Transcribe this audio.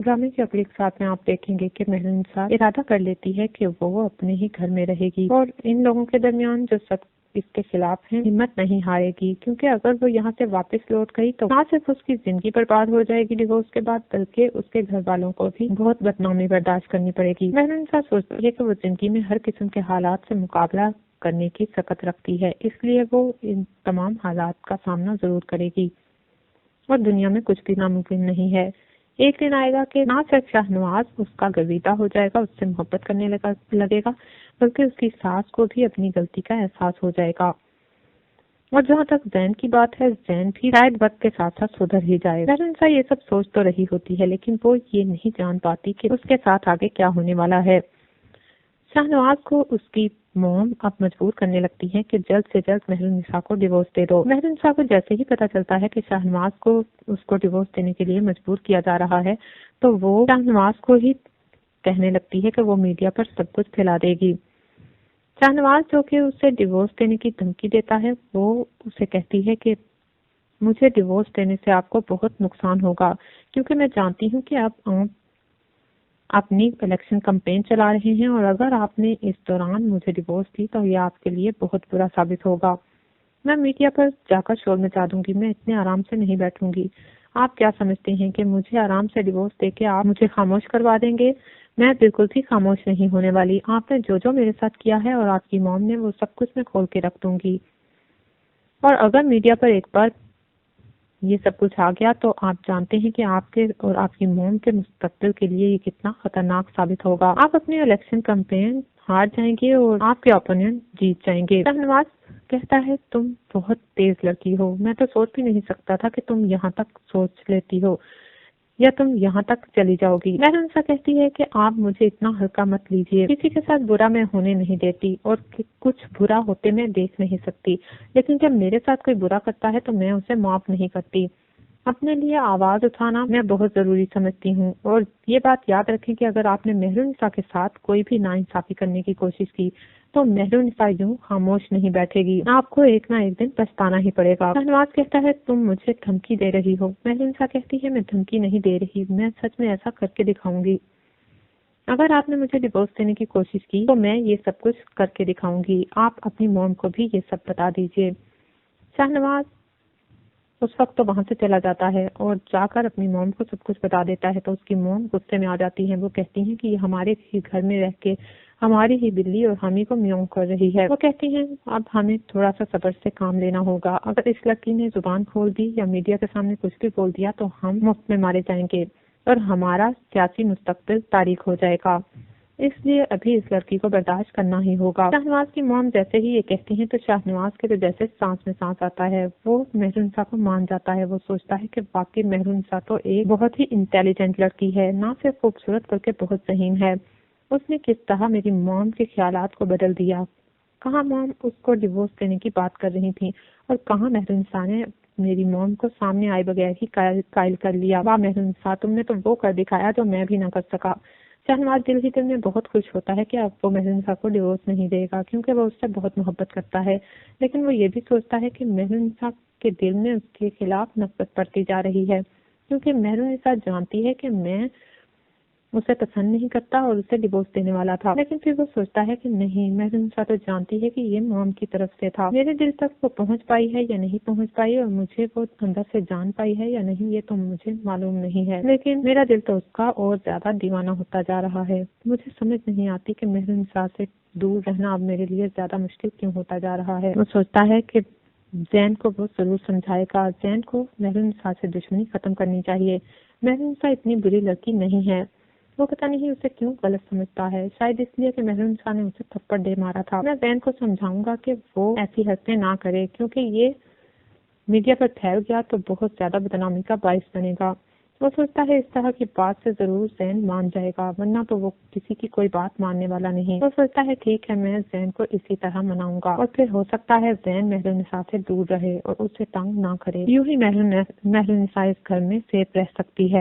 ڈرامے کے اگلی اقساط میں آپ دیکھیں گے کہ مہرنسا ارادہ کر لیتی ہے کہ وہ اپنے ہی گھر میں رہے گی اور ان لوگوں کے درمیان جو سب اس کے خلاف ہیں ہمت نہیں ہارے گی، کیونکہ اگر وہ یہاں سے واپس لوٹ گئی تو نہ صرف اس کی زندگی برباد ہو جائے گی ڈیورس کے بعد، بلکہ اس کے گھر والوں کو بھی بہت بدنامی برداشت کرنی پڑے گی۔ مہرنسا سوچتی ہے کہ وہ زندگی میں ہر قسم کے حالات سے مقابلہ کرنے کی سخت رکھتی ہے، اس لیے وہ ان تمام حالات کا سامنا ضرور کرے گی اور دنیا میں کچھ بھی ناممکن نہیں ہے۔ ایک دن آئے گا کہ نہ صرف شاہ نواز اس کا گرویدہ ہو جائے گا، اس سے محبت کرنے لگے گا، بلکہ اس کی ساس کو بھی اپنی غلطی کا احساس ہو جائے گا۔ اور جہاں تک زین کی بات ہے، زین بھی شاید وقت کے ساتھ ساتھ سدھر ہی جائے۔ مہرنسا یہ سب سوچ تو رہی ہوتی ہے، لیکن وہ یہ نہیں جان پاتی کہ اس کے ساتھ آگے کیا ہونے والا ہے۔ شاہ نواز کو اس کی موم اب مجبور کرنے لگتی ہے کہ جلد سے جلد مہرنسا کو ڈیورس دے دو۔ مہرنسا کو جیسے ہی پتا چلتا ہے کہ شاہ نواز کو اس کو ڈیورس دینے کے لیے مجبور کیا جا رہا ہے تو وہ شاہ نواز کو ہی کہنے لگتی ہے کہ وہ میڈیا پر سب کچھ پھیلا دے گی۔ شاہ نواز جو کہ اسے ڈیورس دینے کی دھمکی دیتا ہے، وہ اسے کہتی ہے کہ مجھے ڈیورس دینے سے آپ کو بہت نقصان ہوگا، کیونکہ میں جانتی ہوں کہ آپ اپنی الیکشن کمپین چلا رہے ہیں اور اگر آپ نے اس دوران مجھے ڈیورس دی تو یہ آپ کے لیے بہت برا ثابت ہوگا۔ میں میڈیا پر جا کر شور مچا دوں گی، میں اتنے آرام سے نہیں بیٹھوں گی۔ آپ کیا سمجھتے ہیں کہ مجھے آرام سے ڈیورس دے کے آپ مجھے خاموش کروا دیں گے؟ میں بالکل بھی خاموش نہیں ہونے والی۔ آپ نے جو میرے ساتھ کیا ہے اور آپ کی موم نے، وہ سب کچھ میں کھول کے رکھ دوں گی، اور اگر میڈیا پر ایک بار یہ سب کچھ آ گیا تو آپ جانتے ہیں کہ آپ کے اور آپ کی موم کے مستقبل کے لیے یہ کتنا خطرناک ثابت ہوگا۔ آپ اپنی الیکشن کمپین ہار جائیں گے اور آپ کے اپوننٹ جیت جائیں گے۔ شاہ نواز کہتا ہے تم بہت تیز لڑکی ہو، میں تو سوچ بھی نہیں سکتا تھا کہ تم یہاں تک سوچ لیتی ہو یا تم یہاں تک چلی جاؤ گی۔ مہرنسا کہتی ہے کہ آپ مجھے اتنا ہلکا مت لیجئے، کسی کے ساتھ برا میں ہونے نہیں دیتی اور کچھ برا ہوتے میں دیکھ نہیں سکتی، لیکن جب میرے ساتھ کوئی برا کرتا ہے تو میں اسے معاف نہیں کرتی۔ اپنے لیے آواز اٹھانا میں بہت ضروری سمجھتی ہوں، اور یہ بات یاد رکھیں کہ اگر آپ نے مہرنسا کے ساتھ کوئی بھی ناانصافی کرنے کی کوشش کی تو مہرنسا یوں خاموش نہیں بیٹھے گی، آپ کو ایک نہ ایک دن پچھتانا ہی پڑے گا۔ شاہ نواز کہتا ہے تم مجھے دھمکی دے رہی ہو۔ مہرنسا کہتی ہے میں دھمکی نہیں دے رہی، میں سچ میں ایسا کر کے دکھاؤں گی۔ اگر آپ نے مجھے ڈیورس دینے کی کوشش کی تو میں یہ سب کچھ کر کے دکھاؤں گی، آپ اپنی موم کو بھی یہ سب بتا دیجئے۔ شاہ نواز اس وقت تو وہاں سے چلا جاتا ہے اور جا کر اپنی موم کو سب کچھ بتا دیتا ہے، تو اس کی موم غصے میں آ جاتی ہے۔ وہ کہتی ہیں کہ یہ ہمارے ہی گھر میں رہ کے ہماری ہی بلی اور ہم ہی کو میوں کر رہی ہے۔ وہ کہتی ہیں اب ہمیں تھوڑا سا صبر سے کام لینا ہوگا، اگر اس لڑکی نے زبان کھول دی یا میڈیا کے سامنے کچھ بھی بول دیا تو ہم مفت میں مارے جائیں گے اور ہمارا سیاسی مستقبل تاریک ہو جائے گا، اس لیے ابھی اس لڑکی کو برداشت کرنا ہی ہوگا۔ شاہ نواز کی موم جیسے ہی یہ کہتی ہیں تو شاہ نواز کے تو جیسے سانس میں سانس آتا ہے، وہ مہرنسا کو مان جاتا ہے۔ وہ سوچتا ہے کہ واقعی مہرنسا تو ایک بہت ہی انٹیلیجنٹ لڑکی ہے، نہ صرف خوبصورت بلکہ بہت ذہین ہے۔ اس نے کس طرح میری موم کے خیالات کو بدل دیا۔ کہاں موم اس کو ڈیورس دینے کی بات کر رہی تھی اور کہاں مہرنسا نے میری موم کو سامنے آئے بغیر ہی قائل کر لیا۔ واہ مہرنسا، تم نے تو وہ کر دکھایا جو میں بھی نہ کر سکا۔ شاہ نواز دل ہی دل میں بہت خوش ہوتا ہے کہ اب وہ مہرنسا کو ڈیورس نہیں دے گا، کیونکہ وہ اس سے بہت محبت کرتا ہے، لیکن وہ یہ بھی سوچتا ہے کہ مہرنسا کے دل میں اس کے خلاف نفرت بڑھتی جا رہی ہے، کیونکہ مہرنسا جانتی ہے کہ میں اسے پسند نہیں کرتا اور اسے ڈیورس دینے والا تھا، لیکن پھر وہ سوچتا ہے کہ نہیں، مہرنسا تو جانتی ہے کہ یہ موم کی طرف سے تھا۔ میرے دل تک وہ پہنچ پائی ہے یا نہیں پہنچ پائی اور مجھے وہ اندر سے جان پائی ہے یا نہیں، یہ تو مجھے معلوم نہیں ہے، لیکن میرا دل تو اس کا اور زیادہ دیوانہ ہوتا جا رہا ہے۔ مجھے سمجھ نہیں آتی کہ مہرنسا سے دور رہنا اب میرے لیے زیادہ مشکل کیوں ہوتا جا رہا ہے۔ وہ سوچتا ہے کہ زین کو وہ ضرور سمجھائے گا، زین کو مہرنسا سے دشمنی ختم کرنی چاہیے۔ مہرنسا اتنی بری لڑکی نہیں ہے، وہ پتہ نہیں اسے کیوں غلط سمجھتا ہے، شاید اس لیے کہ مہرنسا نے اسے تھپڑ دے مارا تھا۔ میں زین کو سمجھاؤں گا کہ وہ ایسی حرکتیں نہ کرے، کیونکہ یہ میڈیا پر پھیل گیا تو بہت زیادہ بدنامی کا باعث بنے گا۔ وہ سوچتا ہے اس طرح کی بات سے ضرور زین مان جائے گا، ورنہ تو وہ کسی کی کوئی بات ماننے والا نہیں۔ وہ سوچتا ہے ٹھیک ہے، میں زین کو اسی طرح مناؤں گا اور پھر ہو سکتا ہے زین مہرنسا سے دور رہے اور اسے تنگ نہ کرے، یوں ہی مہرنسا اس گھر میں سیف رہ سکتی ہے۔